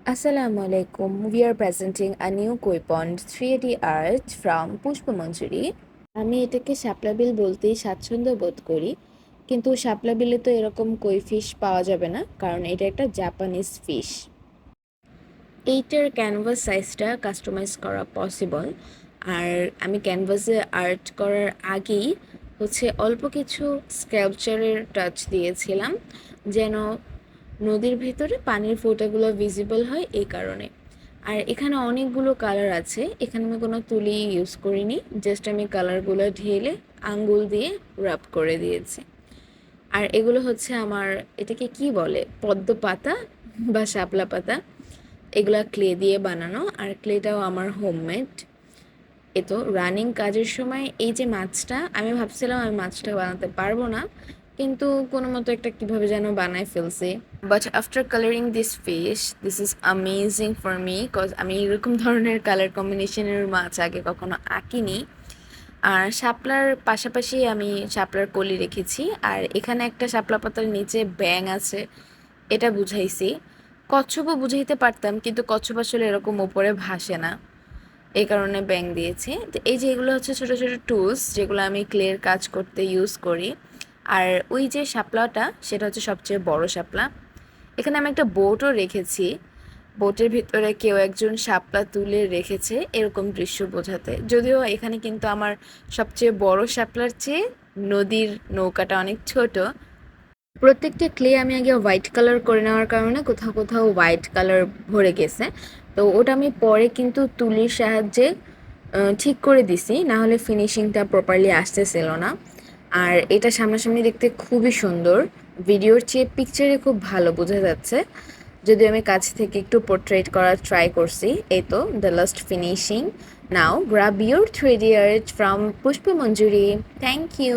Assalamualaikum. We are presenting a new koi pond 3D art from পুষ্পমঞ্জুরি। আমি এটাকে শাপলা বিল বলতেই স্বাচ্ছন্দ্য বোধ করি, কিন্তু শাপলা বিলে তো এরকম কই ফিশ পাওয়া যাবে না, কারণ এটা একটা জাপানিজ ফিশ। এইটার ক্যানভাস সাইজটা কাস্টমাইজ করা পসিবল, আর আমি ক্যানভাসে আর্ট করার আগেই অল্প কিছু স্কাল্পচারের টাচ দিয়েছিলাম, যেন নদীর ভেতরে পানির ফোঁটাগুলো ভিজিবল হয় এই কারণে। আর এখানে অনেকগুলো কালার আছে, এখানে আমি কোনো তুলি ইউজ করিনি, জাস্ট আমি কালারগুলো ঢেলে আঙ্গুল দিয়ে রাব করে দিয়েছি। আর এগুলো আমার, এটাকে কি বলে, পদ্ম পাতা বা শাপলা পাতা, এগুলা ক্লে দিয়ে বানানো, আর ক্লেটাও আমার হোমমেড। এ তো রানিং কাজের সময় এই যে মাছটা, আমি ভাবছিলাম আমি মাছটা বানাতে পারবো না, কিন্তু কোনো মতো একটা কীভাবে যেন বানায় ফেলছি। But after colouring this fish, this is amazing for me, cause আমি এরকম ধরনের কালার কম্বিনেশনের মাছ আগে কখনো আঁকিনি। আর শাপলার পাশাপাশি আমি শাপলার কলি রেখেছি, আর এখানে একটা শাপলা পাতার নিচে ব্যাঙ আছে এটা বুঝাইছি। কচ্ছপও বুঝাইতে পারতাম, কিন্তু কচ্ছপ আসলে এরকম উপরে ভাসে না, এই কারণে ব্যাঙ দিয়েছি। তো এই যে এগুলো ছোটো ছোটো টুলস, যেগুলো আমি ক্লের কাজ করতে ইউজ করি। আর ওই যে শাপলাটা, সেটা সবচেয়ে বড় শাপলা। এখানে আমি একটা বোটও রেখেছি, বোটের ভিতরে কেউ একজন শাপলা তুলে রেখেছে এরকম দৃশ্য বোঝাতে। যদিও এখানে কিন্তু আমার সবচেয়ে বড় শাপলার চেয়ে নদীর নৌকাটা অনেক ছোট। প্রত্যেকটা ক্লে আমি আগে হোয়াইট কালার করে নেওয়ার কারণে কোথাও কোথাও হোয়াইট কালার ভরে গেছে, তো ওটা আমি পরে কিন্তু তুলির সাহায্যে ঠিক করে দিছি, না হলে ফিনিশিংটা প্রপারলি আসতেছিল না। আর এটা সামনাসামনি দেখতে খুবই সুন্দর, ভিডিওর চেয়ে পিকচারে খুব ভালো বোঝা যাচ্ছে, যদিও আমি কাছ থেকে একটু পোর্ট্রেট করার ট্রাই করছি। এই তো the last finishing. Now grab your 3D art from Pushpamanjuri. Thank you.